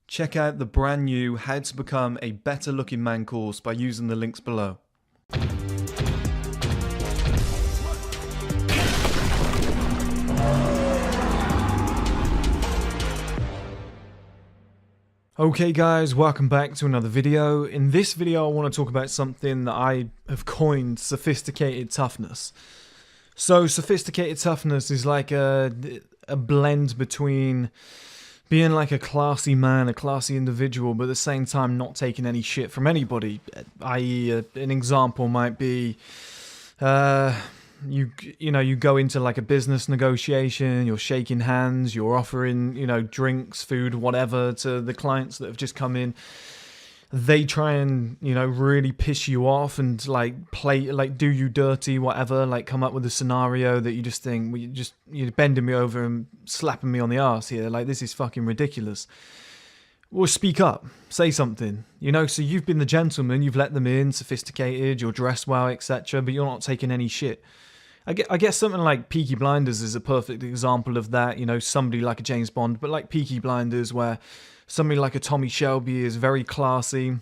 Check out the brand new How to Become a Better Looking Man course by using the links below. Okay guys, welcome back to another video. In this video I want to talk about something that I have coined sophisticated toughness. So sophisticated toughness is like a blend between being like a classy man, a classy individual, but at the same time not taking any shit from anybody. I.e. an example might be, you go into like a business negotiation, you're shaking hands, you're offering, drinks, food, whatever to the clients that have just come in. They try and, really piss you off and do you dirty, whatever, come up with a scenario that you just think, well, you're bending me over and slapping me on the arse here. This is fucking ridiculous. Well, speak up, say something, so you've been the gentleman, you've let them in, sophisticated, you're dressed well, etc., but you're not taking any shit. I guess something like Peaky Blinders is a perfect example of that, somebody like a James Bond, but like Peaky Blinders where somebody like a Tommy Shelby is very classy,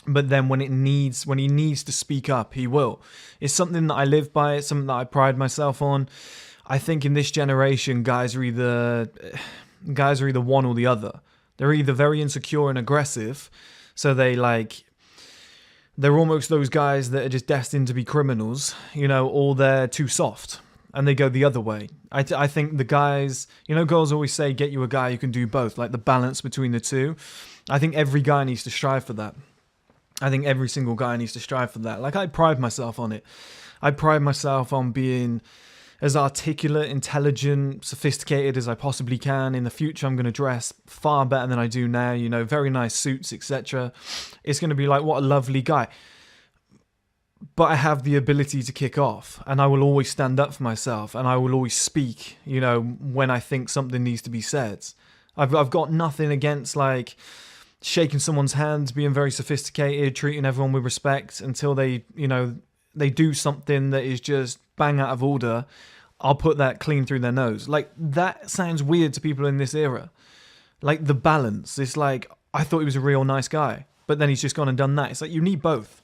but then when he needs to speak up, he will. It's something that I live by, it's something that I pride myself on. I think in this generation, guys are either one or the other. They're either very insecure and aggressive, so they're almost those guys that are just destined to be criminals, or they're too soft and they go the other way. I think the guys, girls always say, get you a guy who can do both, like the balance between the two. I think every guy needs to strive for that. I think every single guy needs to strive for that. I pride myself on it. I pride myself on being as articulate, intelligent, sophisticated as I possibly can. In the future, I'm going to dress far better than I do now, very nice suits, etc. It's going to be like, what a lovely guy. But I have the ability to kick off, and I will always stand up for myself, and I will always speak, when I think something needs to be said. I've got nothing against, shaking someone's hand, being very sophisticated, treating everyone with respect until they do something that is just bang out of order. I'll put that clean through their nose. That sounds weird to people in this era. The balance. It's I thought he was a real nice guy, but then he's just gone and done that. It's you need both.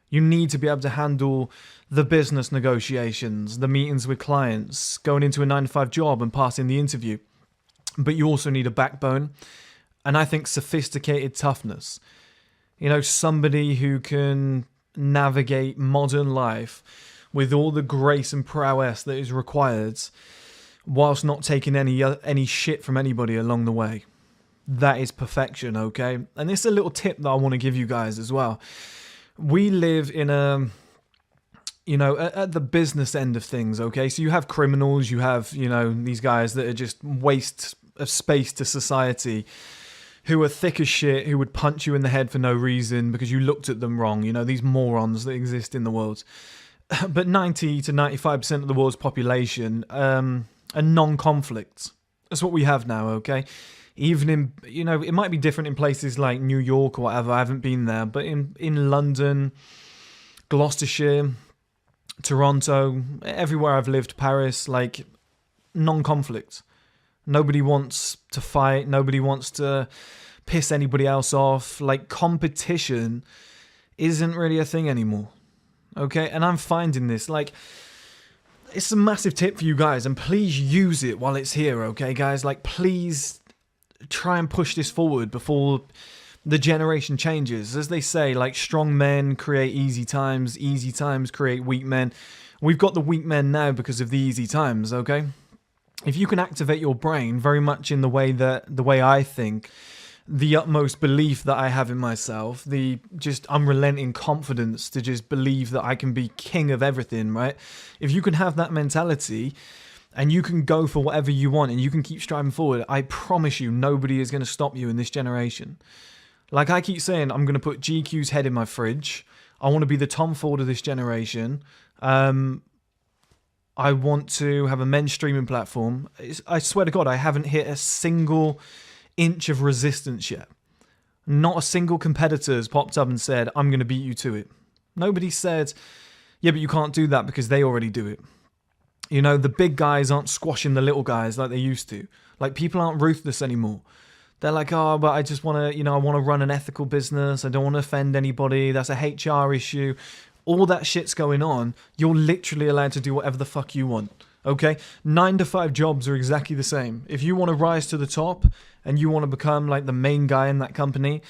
You need to be able to handle the business negotiations, the meetings with clients, going into a 9-to-5 job and passing the interview. But you also need a backbone. And I think sophisticated toughness. Somebody who can navigate modern life with all the grace and prowess that is required whilst not taking any shit from anybody along the way. That is perfection, okay? And this is a little tip that I want to give you guys as well. We live in at the business end of things, okay? So you have criminals, you have, these guys that are just waste of space to society, who are thick as shit, who would punch you in the head for no reason because you looked at them wrong, these morons that exist in the world. But 90 to 95% of the world's population are non-conflict. That's what we have now, okay? Even in, it might be different in places like New York or whatever, I haven't been there, but in London, Gloucestershire, Toronto, everywhere I've lived, Paris, non-conflict. Nobody wants to fight, nobody wants to piss anybody else off. Competition isn't really a thing anymore, okay? And I'm finding this, it's a massive tip for you guys, and please use it while it's here, okay, guys? Please try and push this forward before the generation changes. As they say, strong men create easy times create weak men. We've got the weak men now because of the easy times, okay? If you can activate your brain very much in the way I think, the utmost belief that I have in myself, the just unrelenting confidence to just believe that I can be king of everything, right? If you can have that mentality and you can go for whatever you want and you can keep striving forward, I promise you nobody is going to stop you in this generation. I keep saying, I'm going to put GQ's head in my fridge. I want to be the Tom Ford of this generation. I want to have a men's streaming platform. I swear to God, I haven't hit a single inch of resistance yet. Not a single competitor has popped up and said, I'm going to beat you to it. Nobody said, yeah, but you can't do that because they already do it. The big guys aren't squashing the little guys like they used to. People aren't ruthless anymore. They're like, oh, but I just want to, I want to run an ethical business. I don't want to offend anybody. That's a HR issue. All that shit's going on. You're literally allowed to do whatever the fuck you want. Okay? 9 to 5 jobs are exactly the same. If you want to rise to the top and you want to become like the main guy in that company,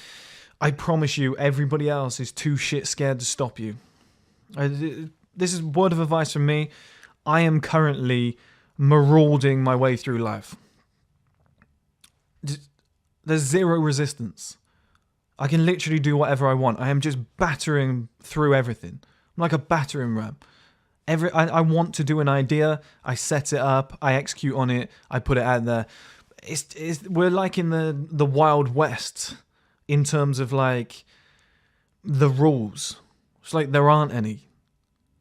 I promise you, everybody else is too shit scared to stop you. This is word of advice from me. I am currently marauding my way through life. There's zero resistance. I can literally do whatever I want. I am just battering through everything. I'm like a battering ram. I want to do an idea. I set it up. I execute on it. I put it out there. We're like in the Wild West in terms of like the rules. It's like there aren't any.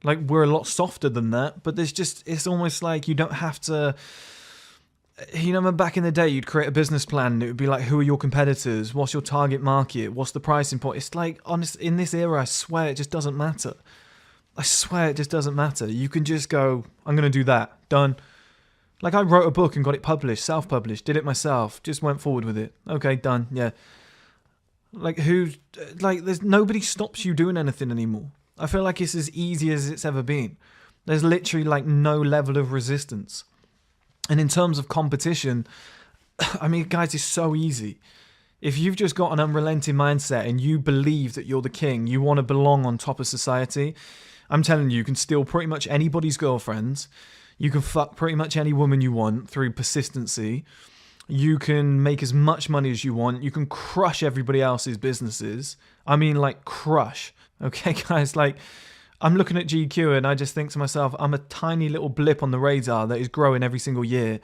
Like we're a lot softer than that. But it's almost like you don't have to. Back in the day, you'd create a business plan and it would be like, who are your competitors? What's your target market? What's the pricing point? It's like, honest, in this era, I swear it just doesn't matter. I swear it just doesn't matter. You can just go, I'm going to do that. Done. Like I wrote a book and got it published, self-published, did it myself, just went forward with it. Okay, done. Yeah. There's nobody stops you doing anything anymore. I feel like it's as easy as it's ever been. There's literally like no level of resistance. And in terms of competition, I mean, guys, it's so easy. If you've just got an unrelenting mindset and you believe that you're the king, you want to belong on top of society, I'm telling you, you can steal pretty much anybody's girlfriend. You can fuck pretty much any woman you want through persistency. You can make as much money as you want. You can crush everybody else's businesses. I mean, like, crush. Okay, guys, like, I'm looking at GQ and I just think to myself, I'm a tiny little blip on the radar that is growing every single year.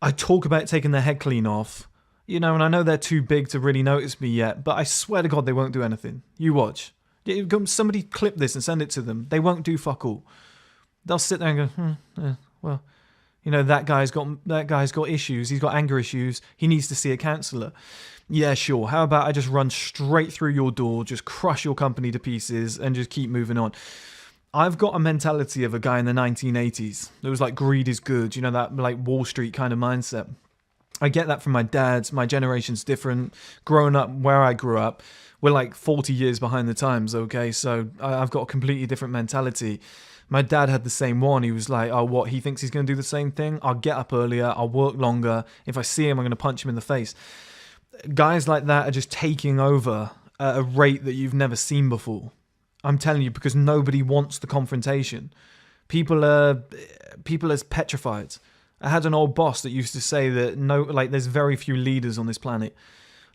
I talk about taking their head clean off, and I know they're too big to really notice me yet, but I swear to God they won't do anything. You watch. Somebody clip this and send it to them. They won't do fuck all. They'll sit there and go, that guy's got issues. He's got anger issues. He needs to see a counsellor. Yeah, sure. How about I just run straight through your door, just crush your company to pieces and just keep moving on. I've got a mentality of a guy in the 1980s. It was like greed is good, that like Wall Street kind of mindset. I get that from my dad. My generation's different. Growing up where I grew up, we're like 40 years behind the times, okay? So I've got a completely different mentality. My dad had the same one. He was like, oh, what? He thinks he's going to do the same thing? I'll get up earlier. I'll work longer. If I see him, I'm going to punch him in the face. Guys like that are just taking over at a rate that you've never seen before. I'm telling you, because nobody wants the confrontation. People are petrified. I had an old boss that used to say that there's very few leaders on this planet.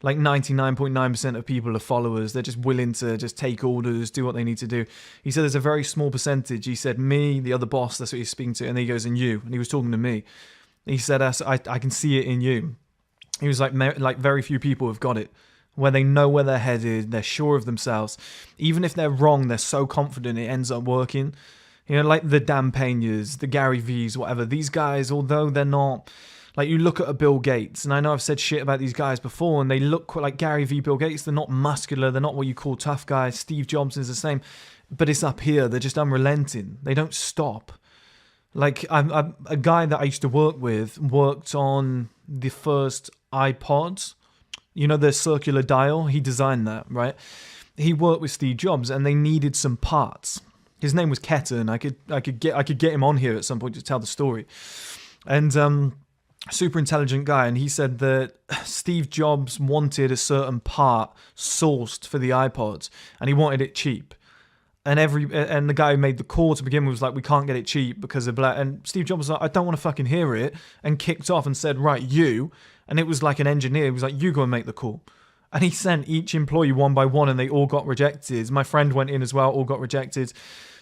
Like 99.9% of people are followers. They're just willing to just take orders, do what they need to do. He said there's a very small percentage. He said me, the other boss, that's what he's speaking to. And then he goes, and you. And he was talking to me. He said, I can see it in you. He was like very few people have got it. Where they know where they're headed. They're sure of themselves. Even if they're wrong, they're so confident it ends up working. Like the Dan Peñas, the Gary V's, whatever. These guys, although they're not... Like, you look at a Bill Gates, and I know I've said shit about these guys before, and they look like Gary V, Bill Gates. They're not muscular. They're not what you call tough guys. Steve Jobs is the same. But it's up here. They're just unrelenting. They don't stop. Like, I'm a guy that I used to work with worked on the first iPod. The circular dial. He designed that, right? He worked with Steve Jobs, and they needed some parts. His name was Ketten. I could get him on here at some point to tell the story. And super intelligent guy, and he said that Steve Jobs wanted a certain part sourced for the iPods, and he wanted it cheap. And the guy who made the call to begin with was like, we can't get it cheap because of blah. And Steve Jobs was like, I don't want to fucking hear it, and kicked off and said, right, you. And it was like an engineer. He was like, you go and make the call. And he sent each employee one by one, and they all got rejected. My friend went in as well, all got rejected.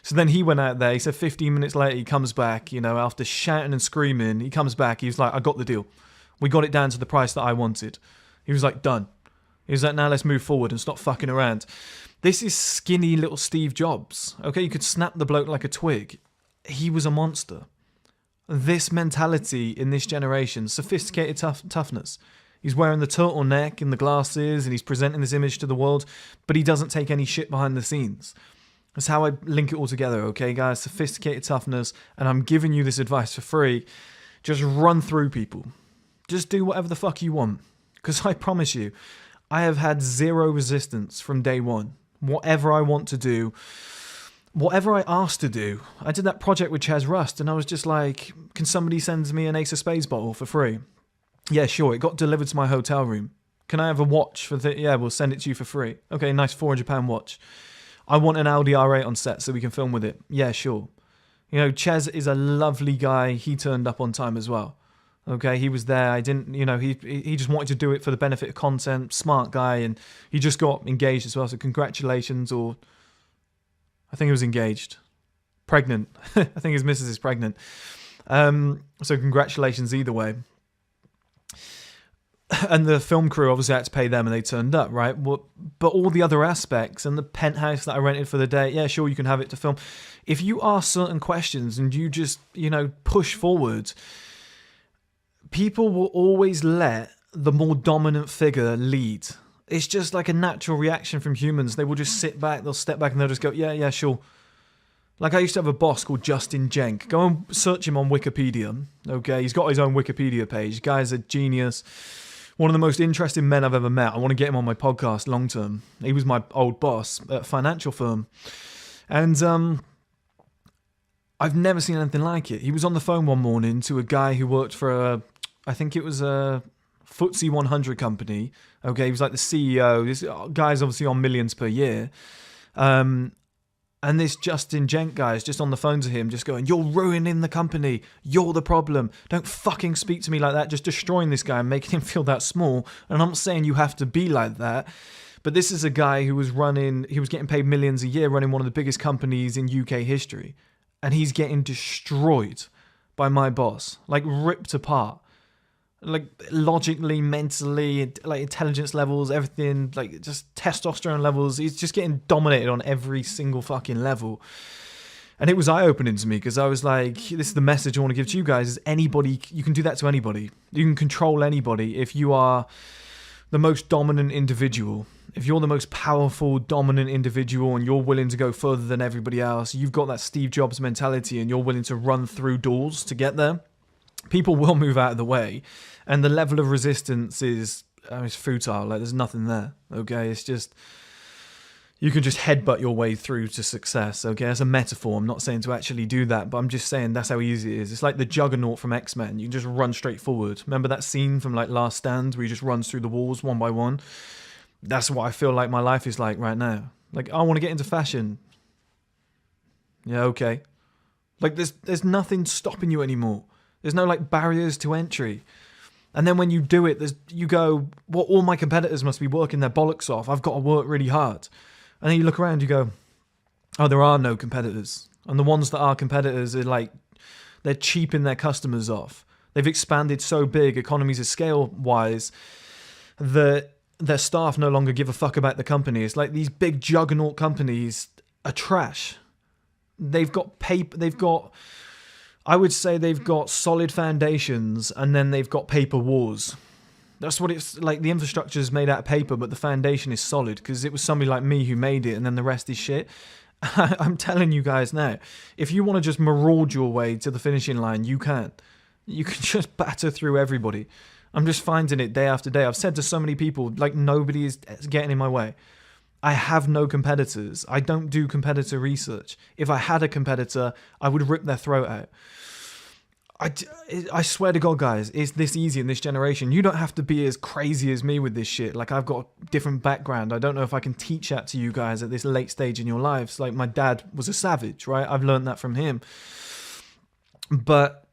So then he went out there. He said 15 minutes later, he comes back, after shouting and screaming, he comes back. He was like, I got the deal. We got it down to the price that I wanted. He was like, done. He was like, now let's move forward and stop fucking around. This is skinny little Steve Jobs. Okay, you could snap the bloke like a twig. He was a monster. This mentality in this generation, sophisticated toughness. He's wearing the turtleneck and the glasses, and he's presenting this image to the world, but he doesn't take any shit behind the scenes. That's how I link it all together, okay, guys? Sophisticated toughness, and I'm giving you this advice for free. Just run through people. Just do whatever the fuck you want. Because I promise you, I have had zero resistance from day one. Whatever I want to do, whatever I asked to do. I did that project with Chaz Rust, and I was just like, can somebody send me an Ace of Spades bottle for free? Yeah, sure. It got delivered to my hotel room. Can I have a watch for the... Yeah, we'll send it to you for free. Okay, nice £400 watch. I want an Audi R8 on set so we can film with it. Yeah, sure. You know, Chaz is a lovely guy. He turned up on time as well. Okay, he was there. I didn't, you know, he just wanted to do it for the benefit of content. Smart guy, and he just got engaged as well. So congratulations, or I think he was engaged, pregnant. I think his missus is pregnant. So congratulations either way. And the film crew obviously had to pay them, and they turned up, right? But all the other aspects and the penthouse that I rented for the day, yeah, sure, you can have it to film. If you ask certain questions and you just, you know, push forward, people will always let the more dominant figure lead. It's just like a natural reaction from humans. They will just sit back, they'll step back, and they'll just go, yeah, sure. Like, I used to have a boss called Justin Jenk. Go and search him on Wikipedia, okay? He's got his own Wikipedia page. Guy's a genius. One of the most interesting men I've ever met. I want to get him on my podcast long term. He was my old boss at a financial firm. And I've never seen anything like it. He was on the phone one morning to a guy who worked for I think it was a FTSE 100 company. Okay, he was like the CEO. This guy's obviously on millions per year. And this Justin Jenk guy is just on the phone to him, just going, you're ruining the company. You're the problem. Don't fucking speak to me like that. Just destroying this guy and making him feel that small. And I'm not saying you have to be like that. But this is a guy who was getting paid millions a year running one of the biggest companies in UK history. And he's getting destroyed by my boss, like ripped apart. Like logically, mentally, like intelligence levels, everything, like just testosterone levels. He's just getting dominated on every single fucking level. And it was eye-opening to me because I was like, this is the message I want to give to you guys, is anybody, you can do that to anybody. You can control anybody if you are the most dominant individual. If you're the most powerful, dominant individual and you're willing to go further than everybody else, you've got that Steve Jobs mentality and you're willing to run through doors to get there, people will move out of the way, and the level of resistance is it's futile. Like, there's nothing there. Okay, it's just you can just headbutt your way through to success. Okay, as a metaphor. I'm not saying to actually do that, but I'm just saying that's how easy it is. It's like the Juggernaut from X-Men. You can just run straight forward. Remember that scene from like Last Stand where he just runs through the walls one by one? That's what I feel like my life is like right now. Like, I want to get into fashion. Yeah, okay. Like, there's nothing stopping you anymore. There's no like barriers to entry. And then when you do it, you go, well, all my competitors must be working their bollocks off. I've got to work really hard. And then you look around, you go, oh, there are no competitors. And the ones that are competitors are like, they're cheaping their customers off. They've expanded so big, economies of scale wise, that their staff no longer give a fuck about the company. It's like these big juggernaut companies are trash. They've got paper, I would say they've got solid foundations, and then they've got paper wars. That's what it's like. The infrastructure is made out of paper, but the foundation is solid because it was somebody like me who made it, and then the rest is shit. I'm telling you guys now, if you want to just maraud your way to the finishing line, you can. You can just batter through everybody. I'm just finding it day after day. I've said to so many people, like, nobody is getting in my way. I have no competitors. I don't do competitor research. If I had a competitor, I would rip their throat out. I swear to God, guys, it's this easy in this generation. You don't have to be as crazy as me with this shit. Like, I've got a different background. I don't know if I can teach that to you guys at this late stage in your lives. Like, my dad was a savage, right? I've learned that from him. But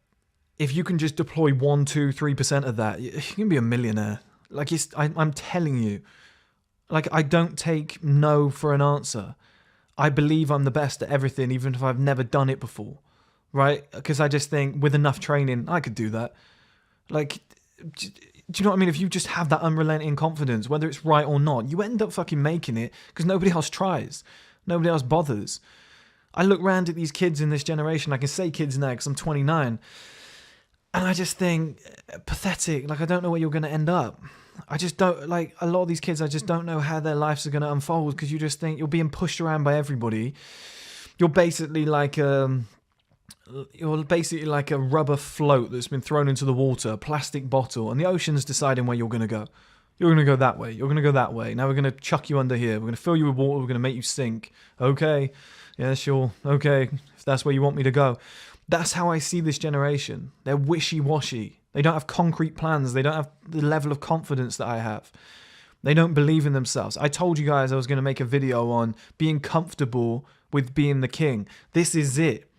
if you can just deploy 1, 2, 3% of that, you can be a millionaire. Like, I'm telling you. Like, I don't take no for an answer. I believe I'm the best at everything, even if I've never done it before. Right? Because I just think with enough training, I could do that. Like, do you know what I mean? If you just have that unrelenting confidence, whether it's right or not, you end up fucking making it because nobody else tries. Nobody else bothers. I look around at these kids in this generation. I can say kids now because I'm 29. And I just think, pathetic. Like, I don't know where you're going to end up. I just don't, like, a lot of these kids, I just don't know how their lives are going to unfold because you just think you're being pushed around by everybody. You're basically like a rubber float that's been thrown into the water, a plastic bottle, and the ocean's deciding where you're going to go. You're going to go that way. You're going to go that way. Now we're going to chuck you under here. We're going to fill you with water. We're going to make you sink. Okay. Yeah, sure. Okay. If that's where you want me to go. That's how I see this generation. They're wishy-washy. They don't have concrete plans. They don't have the level of confidence that I have. They don't believe in themselves. I told you guys I was going to make a video on being comfortable with being the king. This is it.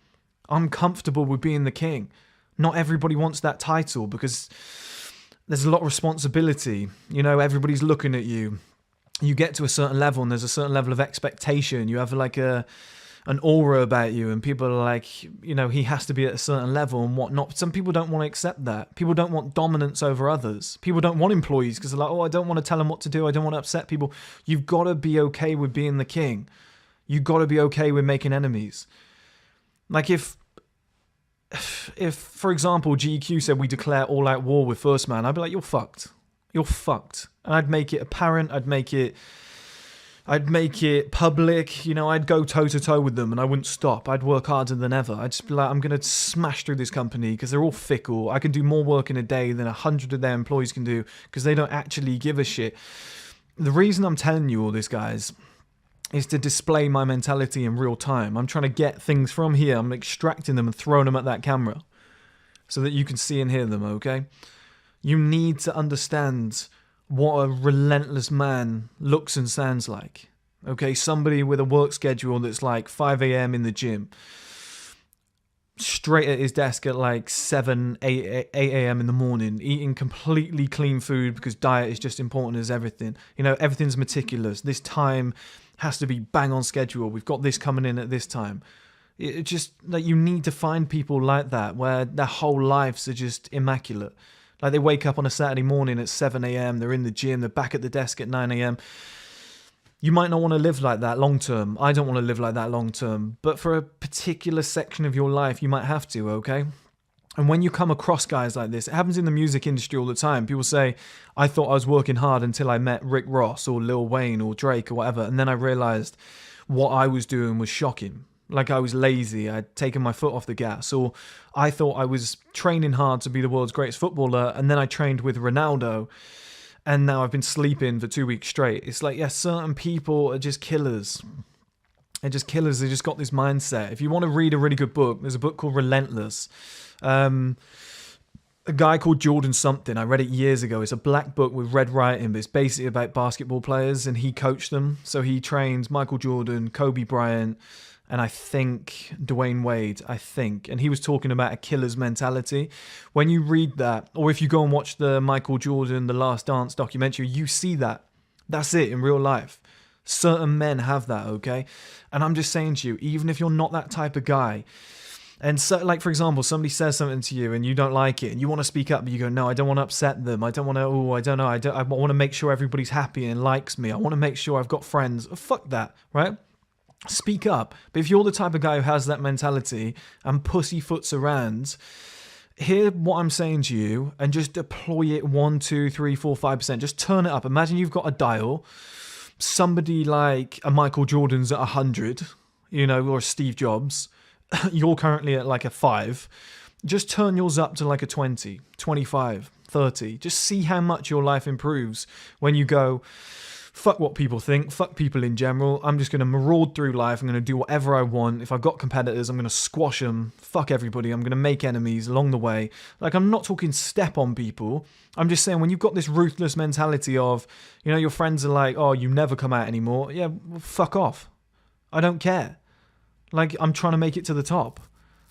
I'm comfortable with being the king. Not everybody wants that title because there's a lot of responsibility. You know, everybody's looking at you. You get to a certain level and there's a certain level of expectation. You have like an aura about you and people are like, you know, he has to be at a certain level and whatnot. Some people don't want to accept that. People don't want dominance over others. People don't want employees because they're like, oh, I don't want to tell them what to do. I don't want to upset people. You've got to be okay with being the king. You've got to be okay with making enemies. Like if for example, GQ said we declare all-out war with 1STMAN, I'd be like, you're fucked. You're fucked. And I'd make it apparent. I'd make it public, you know, I'd go toe-to-toe with them and I wouldn't stop. I'd work harder than ever. I'd just be like, I'm going to smash through this company because they're all fickle. I can do more work in a day than 100 of their employees can do because they don't actually give a shit. The reason I'm telling you all this, guys, is to display my mentality in real time. I'm trying to get things from here. I'm extracting them and throwing them at that camera so that you can see and hear them, okay? You need to understand what a relentless man looks and sounds like. Okay, somebody with a work schedule that's like 5 a.m. in the gym, straight at his desk at like 8 a.m. in the morning, eating completely clean food because diet is just important as everything. You know, everything's meticulous. This time has to be bang on schedule. We've got this coming in at this time. It just, like, you need to find people like that where their whole lives are just immaculate. Like they wake up on a Saturday morning at 7 a.m, they're in the gym, they're back at the desk at 9 a.m. You might not want to live like that long term. I don't want to live like that long term. But for a particular section of your life, you might have to, okay? And when you come across guys like this, it happens in the music industry all the time. People say, I thought I was working hard until I met Rick Ross or Lil Wayne or Drake or whatever. And then I realized what I was doing was shocking. Like I was lazy, I'd taken my foot off the gas, or I thought I was training hard to be the world's greatest footballer, and then I trained with Ronaldo, and now I've been sleeping for 2 weeks straight. It's like, yeah, certain people are just killers. They're just killers, they just got this mindset. If you want to read a really good book, there's a book called Relentless. A guy called Jordan something, I read it years ago. It's a black book with red writing, but it's basically about basketball players, and he coached them. So he trained Michael Jordan, Kobe Bryant, and I think Dwayne Wade, and he was talking about a killer's mentality. When you read that, or if you go and watch the Michael Jordan, The Last Dance documentary, you see that. That's it in real life. Certain men have that, okay? And I'm just saying to you, even if you're not that type of guy, and so, like, for example, somebody says something to you and you don't like it and you want to speak up, but you go, no, I don't want to upset them. I don't want to, I want to make sure everybody's happy and likes me. I want to make sure I've got friends. Fuck that, right? Speak up. But if you're the type of guy who has that mentality and pussyfoots around, hear what I'm saying to you and just deploy it 1, 2, 3, 4, 5%. Just turn it up. Imagine you've got a dial. Somebody like a Michael Jordan's at 100, you know, or Steve Jobs. You're currently at like a 5. Just turn yours up to like a 20, 25, 30. Just see how much your life improves when you go, fuck what people think, fuck people in general. I'm just going to maraud through life. I'm going to do whatever I want. If I've got competitors, I'm going to squash them. Fuck everybody. I'm going to make enemies along the way. Like, I'm not talking step on people. I'm just saying when you've got this ruthless mentality of, you know, your friends are like, oh, you never come out anymore. Yeah, well, fuck off. I don't care. Like, I'm trying to make it to the top.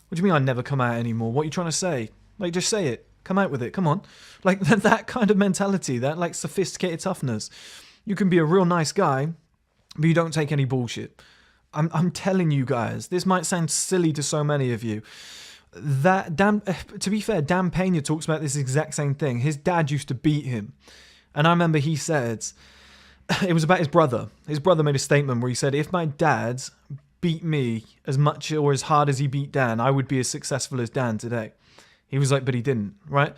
What do you mean I never come out anymore? What are you trying to say? Like, just say it. Come out with it. Come on. Like, that kind of mentality, that, like, sophisticated toughness. You can be a real nice guy, but you don't take any bullshit. I'm telling you guys, this might sound silly to so many of you. To be fair, Dan Pena talks about this exact same thing. His dad used to beat him. And I remember he said, it was about his brother. His brother made a statement where he said, if my dad beat me as much or as hard as he beat Dan, I would be as successful as Dan today. He was like, but he didn't, right?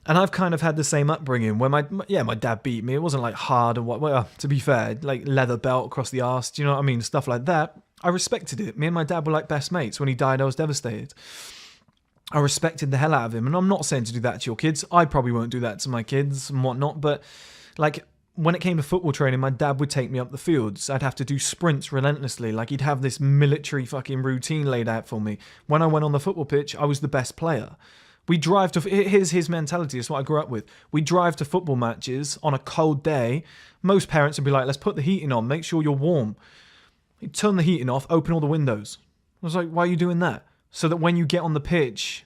And I've kind of had the same upbringing where my dad beat me. It wasn't like hard or what. Well, to be fair, like leather belt across the arse. Do you know what I mean? Stuff like that. I respected it. Me and my dad were like best mates. When he died, I was devastated. I respected the hell out of him. And I'm not saying to do that to your kids. I probably won't do that to my kids and whatnot. But Like, when it came to football training, my dad would take me up the fields. I'd have to do sprints relentlessly. Like, he'd have this military fucking routine laid out for me. When I went on the football pitch, I was the best player. We drive to... Here's his mentality. It's what I grew up with. We drive to football matches on a cold day. Most parents would be like, let's put the heating on. Make sure you're warm. He'd turn the heating off, open all the windows. I was like, why are you doing that? So that when you get on the pitch,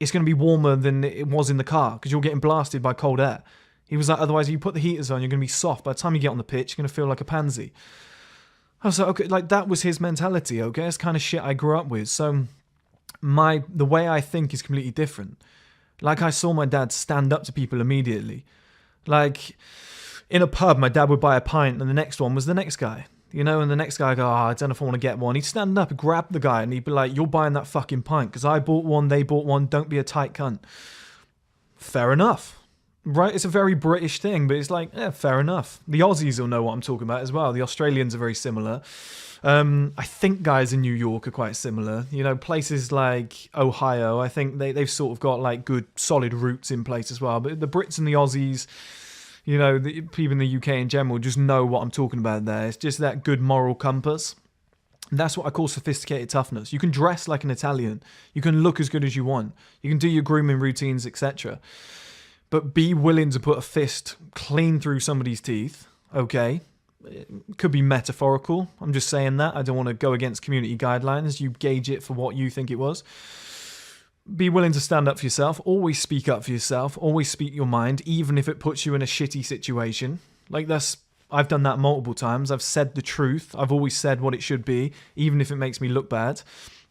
it's going to be warmer than it was in the car because you're getting blasted by cold air. He was like, otherwise, if you put the heaters on, you're going to be soft. By the time you get on the pitch, you're going to feel like a pansy. I was like, okay, like that was his mentality, okay? It's kind of shit I grew up with. So the way I think is completely different. Like, I saw my dad stand up to people immediately. Like, in a pub, my dad would buy a pint and the next one was the next guy. You know, and the next guy would go, I don't know if I want to get one. He'd stand up and grab the guy and he'd be like, you're buying that fucking pint because I bought one, they bought one, don't be a tight cunt. Fair enough. Right, it's a very British thing, but it's like, yeah, fair enough. The Aussies will know what I'm talking about as well. The Australians are very similar. I think guys in New York are quite similar. You know, places like Ohio, I think they've sort of got like good, solid roots in place as well. But the Brits and the Aussies, you know, the people in the UK in general just know what I'm talking about there. It's just that good moral compass. And that's what I call sophisticated toughness. You can dress like an Italian. You can look as good as you want. You can do your grooming routines, etc. But be willing to put a fist clean through somebody's teeth, okay? It could be metaphorical. I'm just saying that. I don't want to go against community guidelines. You gauge it for what you think it was. Be willing to stand up for yourself. Always speak up for yourself. Always speak your mind, even if it puts you in a shitty situation. Like, I've done that multiple times. I've said the truth. I've always said what it should be, even if it makes me look bad.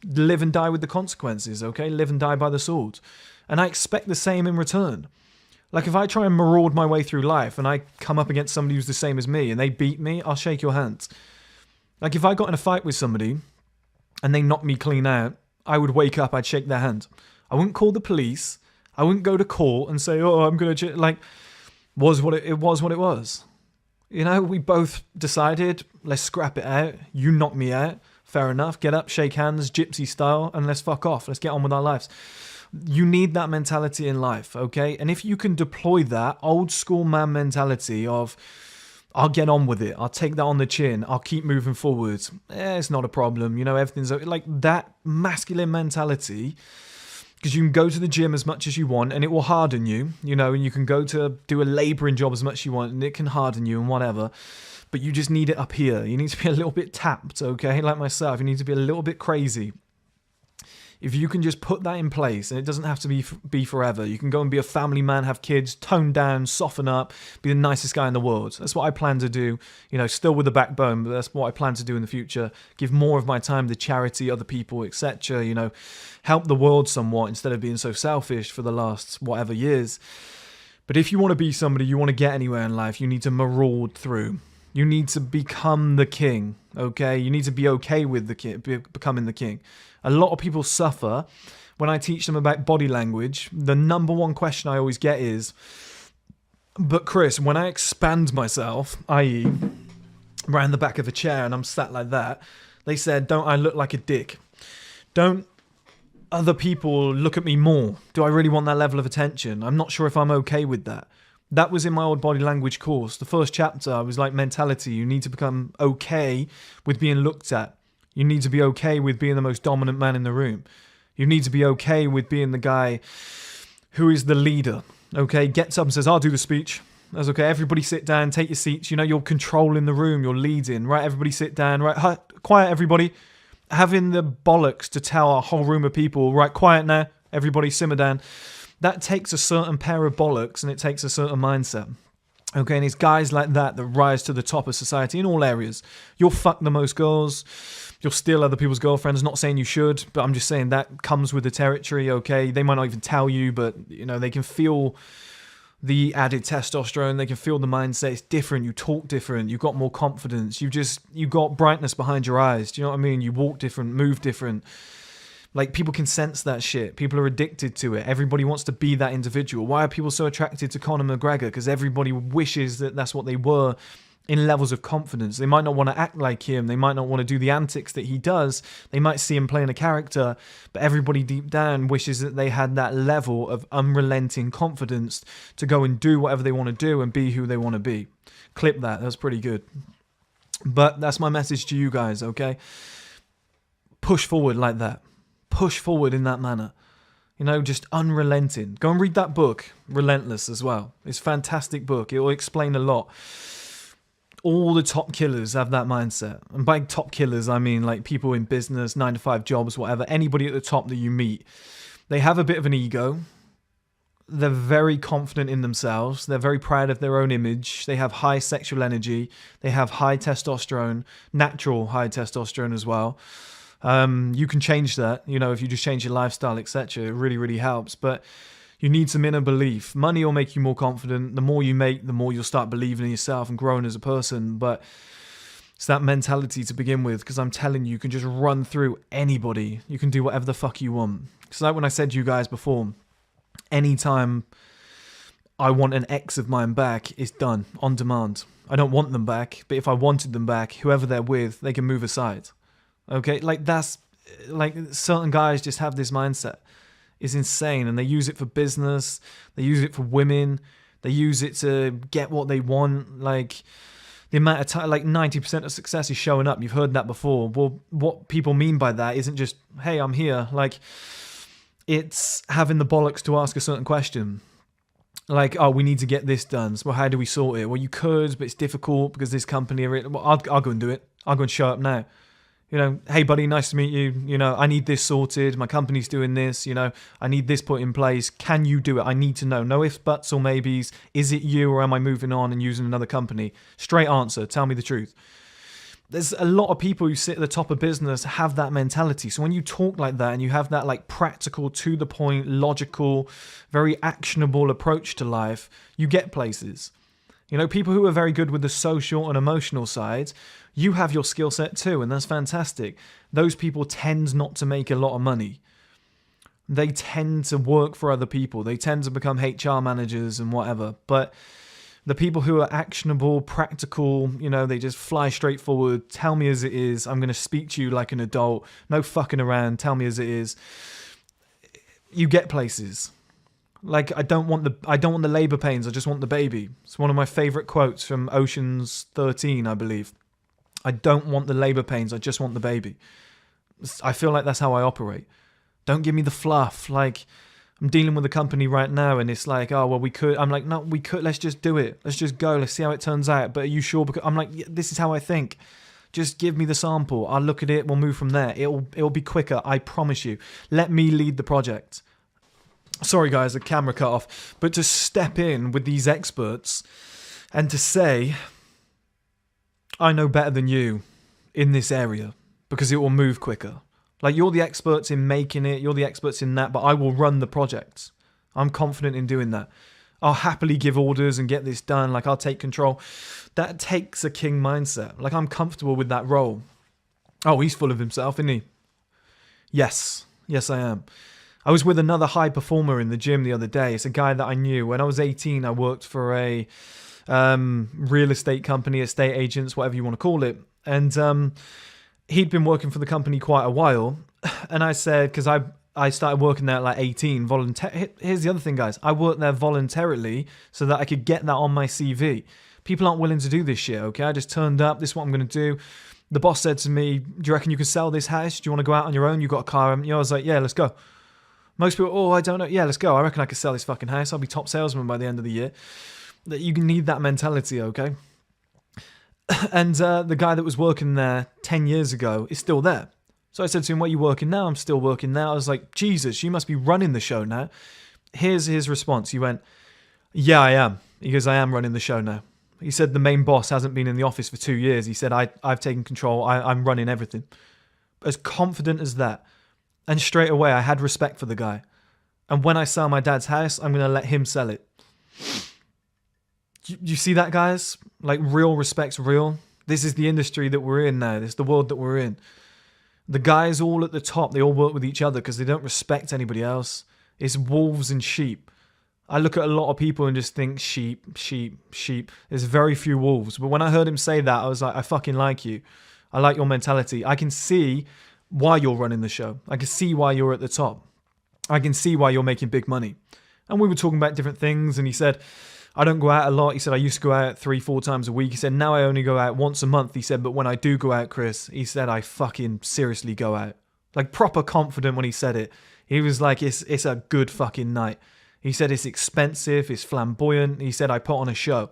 Live and die with the consequences, okay? Live and die by the sword. And I expect the same in return. Like, if I try and maraud my way through life and I come up against somebody who's the same as me and they beat me, I'll shake your hands. Like, if I got in a fight with somebody and they knocked me clean out, I would wake up, I'd shake their hand. I wouldn't call the police. I wouldn't go to court and say, oh, I'm going to... Like, it was what it was. You know, we both decided, let's scrap it out. You knock me out. Fair enough. Get up, shake hands, gypsy style, and let's fuck off. Let's get on with our lives. You need that mentality in life, okay? And if you can deploy that old school man mentality of, I'll get on with it, I'll take that on the chin, I'll keep moving forwards, it's not a problem, you know, everything's like that masculine mentality, because you can go to the gym as much as you want and it will harden you, you know, and you can go to do a labouring job as much as you want and it can harden you and whatever. But you just need it up here. You need to be a little bit tapped, okay? Like myself, you need to be a little bit crazy. If you can just put that in place, and it doesn't have to be forever, you can go and be a family man, have kids, tone down, soften up, be the nicest guy in the world. That's what I plan to do, you know, still with a backbone, but that's what I plan to do in the future. Give more of my time to charity, other people, etc., you know, help the world somewhat instead of being so selfish for the last whatever years. But if you want to be somebody, you want to get anywhere in life, you need to maraud through. You need to become the king, okay? You need to be okay with becoming the king. A lot of people suffer when I teach them about body language. The number one question I always get is, but Chris, when I expand myself, i.e. around the back of a chair and I'm sat like that, they said, don't I look like a dick? Don't other people look at me more? Do I really want that level of attention? I'm not sure if I'm okay with that. That was in my old body language course. The first chapter was like mentality. You need to become okay with being looked at. You need to be okay with being the most dominant man in the room. You need to be okay with being the guy who is the leader. Okay, gets up and says, I'll do the speech. That's okay. Everybody sit down, take your seats. You know, you're controlling the room. You're leading, right? Everybody sit down, right? Quiet, everybody. Having the bollocks to tell a whole room of people, right, quiet now. Everybody simmer down. That takes a certain pair of bollocks and it takes a certain mindset. Okay, and it's guys like that that rise to the top of society in all areas. You'll fuck the most girls. You'll steal other people's girlfriends. Not saying you should, but I'm just saying that comes with the territory, okay? They might not even tell you, but, you know, they can feel the added testosterone. They can feel the mindset. It's different. You talk different. You've got more confidence. You got brightness behind your eyes. Do you know what I mean? You walk different, move different. Like, people can sense that shit. People are addicted to it. Everybody wants to be that individual. Why are people so attracted to Conor McGregor? Because everybody wishes that that's what they were in levels of confidence. They might not want to act like him. They might not want to do the antics that he does. They might see him playing a character, but everybody deep down wishes that they had that level of unrelenting confidence to go and do whatever they want to do and be who they want to be. Clip that. That's pretty good. But that's my message to you guys, okay? Push forward like that. Push forward in that manner. You know, just unrelenting. Go and read that book, Relentless, as well. It's a fantastic book. It will explain a lot. All the top killers have that mindset. And by top killers, I mean like people in business, 9-to-5 jobs, whatever. Anybody at the top that you meet. They have a bit of an ego. They're very confident in themselves. They're very proud of their own image. They have high sexual energy. They have high testosterone, natural high testosterone as well. You can change that, you know, if you just change your lifestyle, etc. It really, really helps. But you need some inner belief. Money will make you more confident. The more you make, the more you'll start believing in yourself and growing as a person. But it's that mentality to begin with, because I'm telling you, you can just run through anybody. You can do whatever the fuck you want. Because like when I said to you guys before, anytime I want an ex of mine back, it's done, on demand. I don't want them back, but if I wanted them back, whoever they're with, they can move aside. Okay, like that's, like certain guys just have this mindset. It's insane, and they use it for business, they use it for women, they use it to get what they want. Like the amount of time, like 90% of success is showing up. You've heard that before. Well, what people mean by that isn't just, hey, I'm here. Like, it's having the bollocks to ask a certain question. Like, oh, we need to get this done. So, well, how do we sort it? Well, you could, but it's difficult because this company, well, I'll go and do it. I'll go and show up now. You know, hey, buddy, nice to meet you. You know, I need this sorted. My company's doing this. You know, I need this put in place. Can you do it? I need to know. No ifs, buts, or maybes. Is it you, or am I moving on and using another company? Straight answer. Tell me the truth. There's a lot of people who sit at the top of business have that mentality. So when you talk like that and you have that like practical, to the point, logical, very actionable approach to life, you get places. You know, people who are very good with the social and emotional side, you have your skill set too, and that's fantastic. Those people tend not to make a lot of money. They tend to work for other people. They tend to become HR managers and whatever. But the people who are actionable, practical, you know, they just fly straight forward. Tell me as it is. I'm going to speak to you like an adult. No fucking around. Tell me as it is. You get places. Like, I don't want the labor pains. I just want the baby. It's one of my favorite quotes from Ocean's 13, I believe. I don't want the labor pains. I just want the baby. I feel like that's how I operate. Don't give me the fluff. Like, I'm dealing with a company right now and it's like, oh, well, we could. I'm like, no, we could. Let's just do it. Let's just go. Let's see how it turns out. But are you sure? Because I'm like, yeah, this is how I think. Just give me the sample. I'll look at it. We'll move from there. It'll be quicker. I promise you. Let me lead the project. Sorry, guys, the camera cut off. But to step in with these experts and to say, I know better than you in this area because it will move quicker. Like, you're the experts in making it, you're the experts in that, but I will run the project. I'm confident in doing that. I'll happily give orders and get this done. Like, I'll take control. That takes a king mindset. Like, I'm comfortable with that role. Oh, he's full of himself, isn't he? Yes. Yes, I am. I was with another high performer in the gym the other day. It's a guy that I knew. When I was 18, I worked for a real estate company, estate agents, whatever you want to call it. And he'd been working for the company quite a while. And I said, because I started working there at like 18. Here's the other thing, guys. I worked there voluntarily so that I could get that on my CV. People aren't willing to do this shit, okay? I just turned up. This is what I'm going to do. The boss said to me, do you reckon you can sell this house? Do you want to go out on your own? You got a car, haven't you? I was like, yeah, let's go. Most people, oh, I don't know. Yeah, let's go. I reckon I could sell this fucking house. I'll be top salesman by the end of the year. You need that mentality, okay? And the guy that was working there 10 years ago is still there. So I said to him, where are you working now? I'm still working now. I was like, Jesus, you must be running the show now. Here's his response. He went, yeah, I am. He goes, I am running the show now. He said the main boss hasn't been in the office for 2 years. He said, I've taken control. I'm running everything. As confident as that. And straight away, I had respect for the guy. And when I sell my dad's house, I'm going to let him sell it. You see that, guys? Like, real respect's real. This is the industry that we're in now. This is the world that we're in. The guys all at the top, they all work with each other because they don't respect anybody else. It's wolves and sheep. I look at a lot of people and just think sheep, sheep, sheep. There's very few wolves. But when I heard him say that, I was like, I fucking like you. I like your mentality. I can see why you're running the show. I can see why you're at the top. I can see why you're making big money. And we were talking about different things, and he said, I don't go out a lot. He said, I used to go out 3-4 times a week. He said, now I only go out once a month. He said, but when I do go out, Chris, he said, I fucking seriously go out. Like, proper confident when he said it. He was like, it's a good fucking night. He said, it's expensive, it's flamboyant. He said, I put on a show.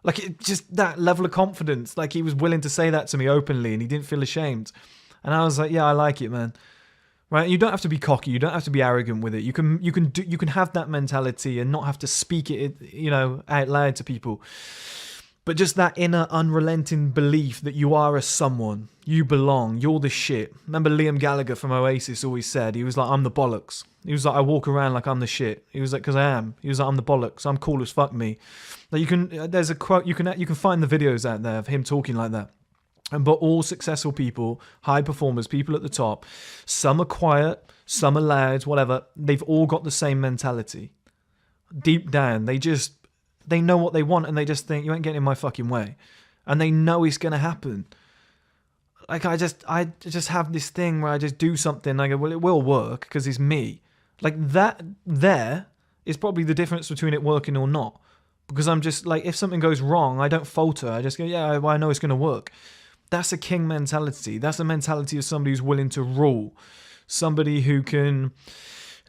Like, just that level of confidence. Like, he was willing to say that to me openly, and he didn't feel ashamed. And I was like, yeah, I like it, man. Right? You don't have to be cocky. You don't have to be arrogant with it. You can have that mentality and not have to speak it, out loud to people. But just that inner unrelenting belief that you are a someone, you belong, you're the shit. Remember Liam Gallagher from Oasis always said, he was like, I'm the bollocks. He was like, I walk around like I'm the shit. He was like, because I am. He was like, I'm the bollocks. I'm cool as fuck me. Like, there's a quote, you can find the videos out there of him talking like that. But all successful people, high performers, people at the top, some are quiet, some are loud, whatever. They've all got the same mentality. Deep down, they know what they want, and they just think, you ain't getting in my fucking way. And they know it's going to happen. Like, I just have this thing where I just do something, and I go, well, it will work, because it's me. Like, that there is probably the difference between it working or not. Because I'm just, like, if something goes wrong, I don't falter. I just go, yeah, well, I know it's going to work. That's a king mentality. That's a mentality of somebody who's willing to rule. Somebody who can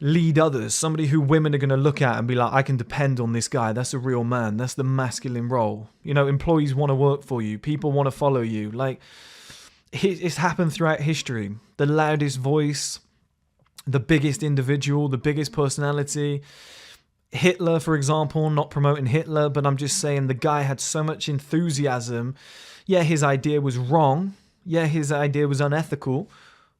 lead others. Somebody who women are going to look at and be like, I can depend on this guy. That's a real man. That's the masculine role. Employees want to work for you. People want to follow you. Like, it's happened throughout history. The loudest voice, the biggest individual, the biggest personality. Hitler, for example, not promoting Hitler, but I'm just saying the guy had so much enthusiasm. Yeah, his idea was wrong. Yeah, his idea was unethical.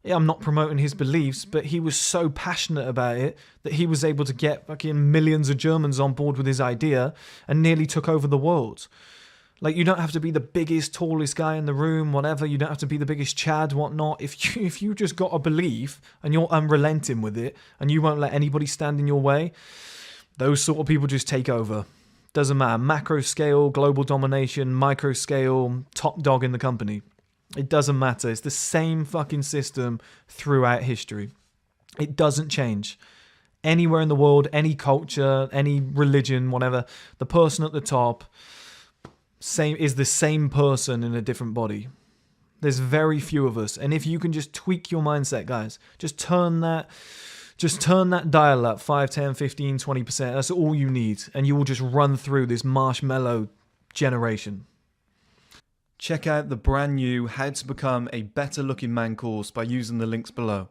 Yeah, I'm not promoting his beliefs, but he was so passionate about it that he was able to get fucking millions of Germans on board with his idea and nearly took over the world. Like, you don't have to be the biggest, tallest guy in the room, whatever. You don't have to be the biggest Chad, whatnot. If you just got a belief and you're unrelenting with it and you won't let anybody stand in your way, those sort of people just take over. Doesn't matter. Macro scale, global domination, micro scale, top dog in the company. It doesn't matter. It's the same fucking system throughout history. It doesn't change. Anywhere in the world, any culture, any religion, whatever, the person at the top is the same person in a different body. There's very few of us. And if you can just tweak your mindset, guys, just turn that dial up 5, 10, 15, 20%. That's all you need. And you will just run through this marshmallow generation. Check out the brand new How to Become a Better Looking Man course by using the links below.